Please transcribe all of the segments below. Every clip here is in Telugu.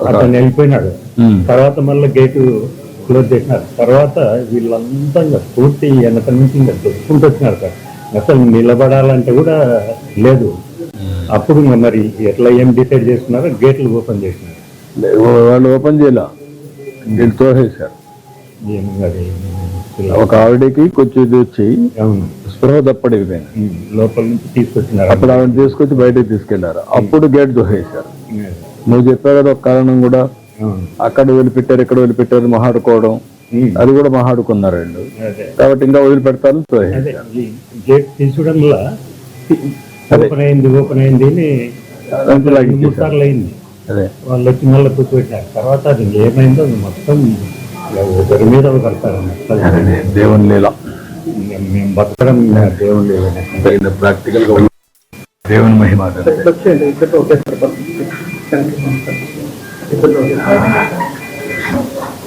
అతను వెళ్ళిపోయినాడు. తర్వాత మళ్ళీ గేటు క్లోజ్ చేసినారు. తర్వాత వీళ్ళంతా పూర్తి వెనక నుంచి ఇంకా దొక్కుంటూ వచ్చినారు సార్. అసలు నిలబడాలంటే కూడా లేదు. అప్పుడు మరి ఎట్లా ఏం డిసైడ్ చేస్తున్నారు? గేట్లు ఓపెన్ చేసినారు. వాళ్ళు ఓపెన్ చేయాల, గేట్ తోసేసారు. ఒక ఆవిడకి కొంచెం ఇది వచ్చి స్పృహ తప్పడిపోయింది, లోపల నుంచి తీసుకొచ్చినారు. అప్పుడు ఆవిడ తీసుకొచ్చి బయటకు తీసుకెళ్లారు. అప్పుడు గేట్ దోసేసారు. నువ్వు చెప్పావు కదా ఒక కారణం కూడా, అక్కడ వదిలిపెట్టారు ఇక్కడ వదిలిపెట్టారు మహాడుకోవడం, అది కూడా మహాడుకున్నారు వీళ్ళు. కాబట్టి ఇంకా వదిలిపెడతారు. గేట్ తీసుకోవడం వల్ల ఓపెన్ అయింది అయింది. అదే వాళ్ళు వచ్చి మళ్ళీ కూర్చోబెట్టారు. తర్వాత అది ఏమైందో మొత్తం ఒకరి మీద కడతారు. దేవుని లీల, మేము బతకడం దేవుని లీల. ప్రాక్టికల్ గా దేవుని మహిమ.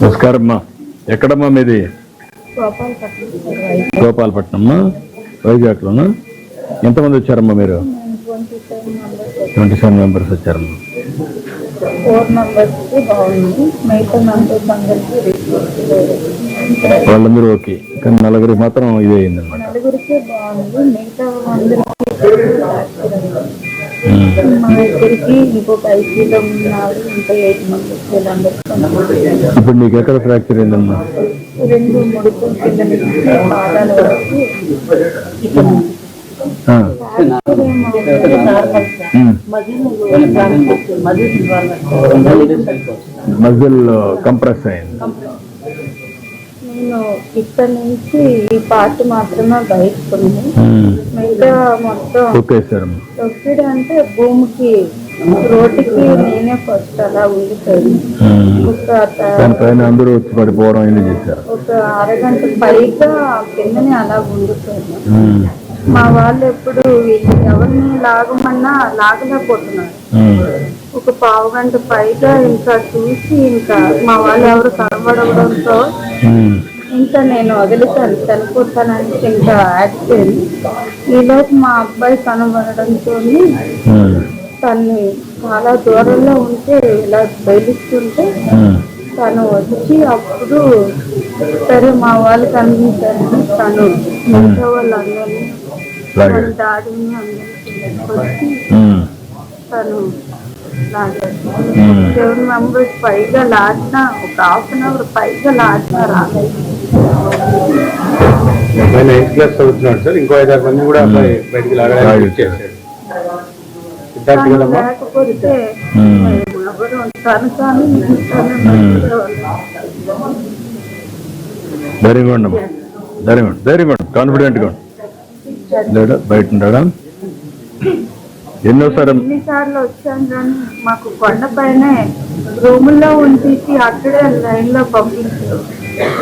నమస్కారం అమ్మా. ఎక్కడమ్మా మీది? గోపాలపట్నమ్మా, వైజాగ్లోనా? ఎంతమంది వచ్చారమ్మా మీరు? 27 మెంబర్స్ వచ్చారమ్మా. 4 మెంబర్స్కి బాగుంది, మిగతా మెంబర్స్ అందరికీ వాళ్ళందరూ ఓకే, కానీ 4 మాత్రం ఇది అయింది అనమాట. 4 బాగుంది, మిగతా అందరికీ మా దగ్గరికి ఇంకొక ఐసీలో ఉన్నారు. ఇంకా 8 మెంబర్స్ వీళ్ళందరికీ. ఇప్పుడు నీకు ఎక్కడ ఫ్రాక్చర్ అయిందమ్మా? 2 ముడుకుల కింద నుంచి పాదాల వరకు మజిల్ కంప్రెస్ అయింది. నేను ఇక్కడ నుంచి ఈ పార్ట్ మాత్రమే బయటకుంది, మిగతా మొత్తం ఒక్కడే. అంటే భూమికి రోడ్డుకి నేనే ఫస్ట్ అలా ఉండిపోయింది. అందరూ వచ్చి పడిపోవడం చేశారు. ఒక అరగంట పైగా కిందనే అలా ఉండిపోయింది. మా వాళ్ళు ఎప్పుడు ఎవరిని లాగమన్నా లాగలేకపోతున్నారు. ఒక పావు గంట పైగా ఇంకా చూసి ఇంకా మా వాళ్ళు ఎవరు కనబడడంతో ఇంకా నేను వదిలితాను, చనిపోతానని ఇంకా యాక్సిడెంట్. ఈలోపు మా అబ్బాయి కనబడడంతో తన్ని చాలా దూరంలో ఉంటే ఇలా బయలుస్తుంటే తను వచ్చి అప్పుడు సరే మా వాళ్ళు కనిపించారు. తను మిగతా వాళ్ళు అందరినీ డాడీని అందరికీ వచ్చి తను 7 మెంబర్స్ పైగా లాడినా, ఒక ½ అన్ అవర్ పైగా లాడినా రాలేదు. 9th క్లాస్ చదువుతున్నాడు సార్. ఇంకో 5-6 మంది కూడా బయటికి లాగడానికి లేకపోతే ఎవరు తను కానీ ధైర్యం కాన్ఫిడెంట్ గా బయట ఉంటాడా? ఎన్నిసార్లు వచ్చాను కానీ మాకు కొండపైనే రూముల్లో ఉంచేసి అక్కడే లైన్ లో పంపించారు.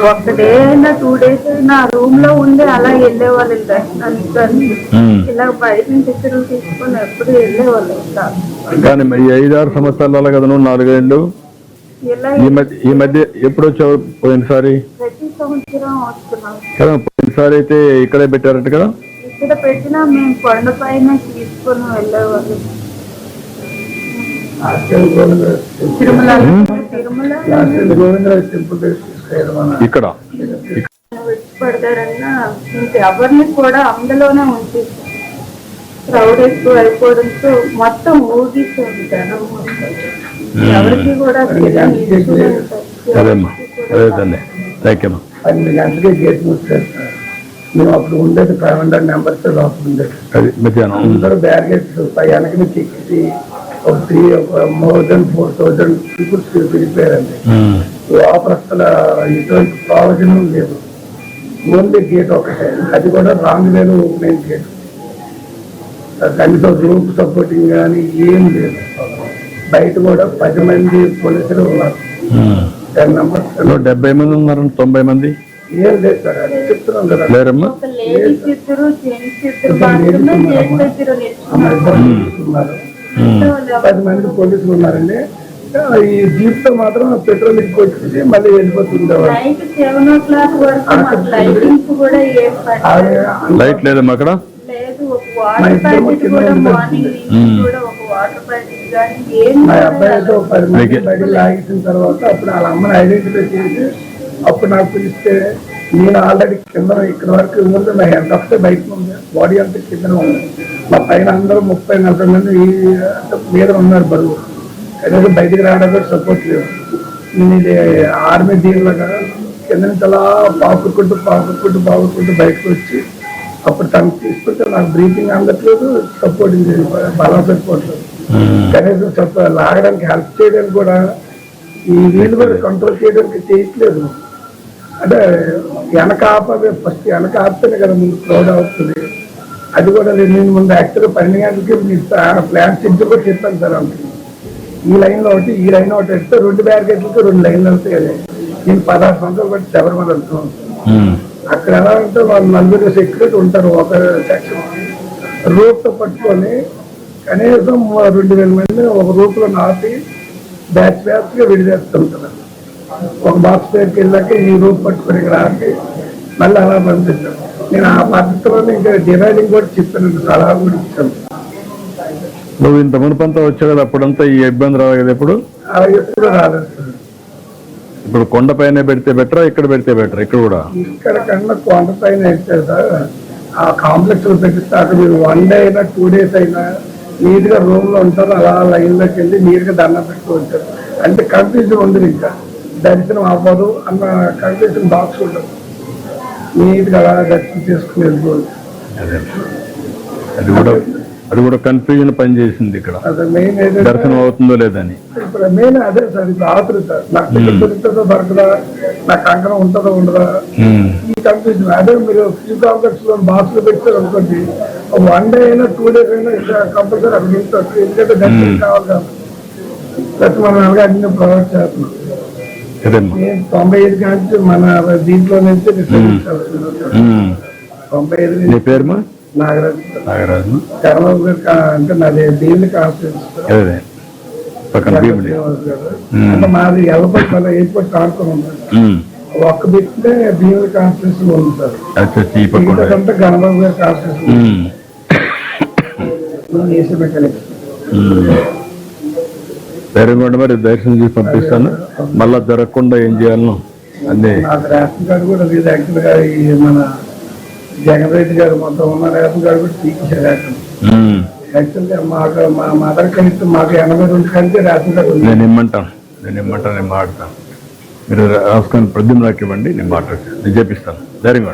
ఒక డే అయినా 2 days అయినా రూమ్ లో ఉండి అలా వెళ్ళేవాళ్ళు దర్శనానికి. కానీ ఇలా బయట నుంచి ఇతరులు తీసుకొని ఎప్పుడు వెళ్ళేవాళ్ళు కాదు. కానీ 5-6 సంవత్సరాల కదా, 4 ఏళ్ళు ఈ మధ్య ఎప్పుడు వచ్చావు? పోయినసారి ప్రతి సంవత్సరం వస్తున్నాం కదా. పోయినసారి అయితే ఇక్కడే పెట్టారట కదా. ఇక్కడ పెట్టినా మేము కొండపైన తీసుకొని వెళ్ళేవాళ్ళు. ఇక్కడ పడతారన్నా ఇంకెవరిని కూడా అందులోనే ఉంచి క్రౌడ్ ఎక్కువ అయిపోవడంతో మొత్తం ఊగిస్తుంది జనం. ఎవరికి కూడా 12 గంటలకే గేట్ మూసారు. మేము అప్పుడు ఉండేది 500 మెంబర్స్ లోపల ఉండేది. మధ్యాహ్నం అందరూ బ్యారికేడ్స్ వెనక నుంచి ఎక్కిసి ఒక more than 4,000 పీపుల్స్ వెళ్ళిపోయారండి. లోపల అసలు ఎటువంటి ప్రయోజనం లేదు. ఓన్లీ గేట్ ఒకటే, అది కూడా రాంగ్ వేలో ఓపెన్ గేట్. కనీసం రూమ్ సపోర్టింగ్ కానీ ఏం లేదు. బయట కూడా 10 మంది పోలీసులు ఉన్నారు. 10 మెంబర్స్. 70 మంది ఉన్నారు, 90 మంది ఏం లేదు సార్. అది చెప్తున్నాం కదా. లేరమ్మా, 10 మంది పోలీసులు ఉన్నారండి. ఈ జీప్ తో మాత్రం పెట్రోల్ కొట్టేసి మళ్ళీ వెళ్ళిపోతుండేవారు. లైట్ లేదమ్మా అక్కడ. లేదు, ఒక వాటర్ ఇద్దరు ప్యాకెట్ కింద కూడా ఉండి మార్నింగ్ నుంచి కూడా ఒక వాటర్ ప్యాకెట్ కానీ ఏం మా కూడా అబ్బాయితో 10 మంది Okay. బయటకు లాగేసిన తర్వాత అప్పుడు వాళ్ళ అమ్మని ఐడెంటిఫై చేసి అప్పుడు నాకు పిలిస్తే నేను ఆల్రెడీ కింద ఇక్కడ వరకు ముందు నా హెడ్ వస్తే బయట ఉంది, బాడీ అంతా కింద ఉంది. మా పైన అందరూ 30-40 మంది మీద ఉన్నారు బరువు, కనీసం బయటికి రావడానికి సపోర్ట్ లేదు. నేను ఇది ఆర్మీ దీనిలాగా కింద నుంచి అలా పాకుకుంటూ బయటకు వచ్చి అప్పుడు తను తీసుకుంటే నాకు బ్రీతింగ్ అందట్లేదు, సపోర్టింగ్ బలం సరిపోవట్లేదు. కనీసం లాగడానికి హెల్ప్ చేయడానికి కూడా ఈ వీళ్ళు కూడా కంట్రోల్ చేయడానికి చేయట్లేదు. అంటే వెనక ఆపే ఫస్ట్ వెనక ఆపితేనే కదా ముందు క్రౌడ్ అవుతుంది. అది కూడా నేను ముందు యాక్చువల్గా 12 గంటలకి ప్లాన్ షెడ్యూల్ కూడా చెప్పాను సార్. అంటే ఈ లైన్లో ఒకటి ఈ లైన్ ఒకటి వెళ్తే 2 బ్యారికేడ్లకి 2 లైన్లు వెళ్తాయి కదా. నేను 16 సంవత్సరాలు బట్టి శబరిమల వెళ్తున్నాను. అక్కడ ఎలా అంటే వాళ్ళు 4 సెక్యూరిటీ ఉంటారు ఒక సెక్షన్. రూప్తో పట్టుకొని కనీసం 2000 మంది ఒక రూప్లో నాటి బ్యాచ్గా విడిచేస్తుంటారు. ఒక బాక్స్ దగ్గరికి వెళ్ళాక ఈ రూప్ పట్టుకొని ఇక్కడ ఆపి మళ్ళీ అలా పంపిస్తాను. నేను ఆ పద్ధతిలో ఇంకా డివైడింగ్ కూడా చెప్పాను, సలహా కూడా ఇచ్చాను. నువ్వు ఇంత మునుపంతా వచ్చావు కదా, అప్పుడంతా ఈ ఇబ్బంది రావు కదా. ఇప్పుడు అలా ఎప్పుడు రాలేదు సార్. ఇప్పుడు కొండపైన పెడితే బెటరా, ఇక్కడ పెడితే బెటర్? ఇక్కడ కూడా ఇక్కడ కన్నా కొండ పైన అయితే సార్ ఆ కాంప్లెక్స్ లో పెట్టిస్తే అక్కడ మీరు 1 డే అయినా 2 డేస్ అయినా నీట్ గా రూమ్ లో ఉంటారు. అలా లైన్ లోకి వెళ్ళి నీట్ గా దండం పెట్టుకు ఉంటారు. అంటే కన్ఫ్యూజన్ ఉండదు, ఇంకా దర్శనం అవ్వదు అన్న కన్ఫ్యూజన్ బాక్స్ ఉండదు. నీట్ గా అలా దర్శనం చేసుకుని వెళ్ళిపోవచ్చు. అది కూడా కన్ఫ్యూజన్ పనిచేసింది ఇక్కడ, అదే మెయిన్ దర్శనం అవుతుందో లేదని. ఇప్పుడు మెయిన్ అదే సార్. ఇప్పుడు ఆతృత నాకు టికెట్ దొరుకుతుందో దొరకదా, నాకు అంకణం ఉంటుందో ఉండదా, ఈ కన్ఫ్యూజన్. అదే మీరు ఫ్యూ కాంప్లెక్స్ లో బాక్స్ లో పెట్టారు అనుకోండి, 1 డే అయినా 2 డేస్ అయినా కంపల్సరీ అక్కడ ఉంటారు. ఎందుకంటే దర్శనం కావాలి కాబట్టి ప్రతి మనం అలాగే అన్ని ప్రొవైడ్ చేస్తున్నాం. నేను 95 కానీ మన దీంట్లో నుంచి 95 నీ పేరు నాగరాజు నాగరాజు చరణబాబు గారు అంటే నాది దీన్ని కాన్ఫరెన్స్ పక్కన భీముడి. అంటే మాది ఎల్లపల్లి మన ఎయిర్పోర్ట్ ఆడుకొని ఉంటారు. ఒక్క బిట్నే భీముడి కాన్ఫరెన్స్ లో ఉంటారు. మిగతాదంతా గణబాబు గారి కాన్ఫరెన్స్ ఏసీ మెకానిక్స్. ధైర్యంగా మరి దర్శనం చేసి పంపిస్తాను. మళ్ళా జరగకుండా ఏం చేయాలను అన్నీ. నాకు రేషన్ కార్డు కూడా లేదు యాక్చువల్గా. ఈ మన జగన్ రెడ్డి గారు మొత్తం ఉన్న రేషన్ కార్డు కూడా తీసేశారు. యాక్చువల్గా మాకు మా మదర్ కలిసి మాకు 82 కలిసి రేషన్ కార్డు ఉంది. నేను ఇమ్మంటాను మాట్లాడతాను. మీరు రాసుకొని ప్రద్యుమ్నాకి ఇవ్వండి, నేను మాట్లాడతాను, నేను చేపిస్తాను. ధైర్యంగా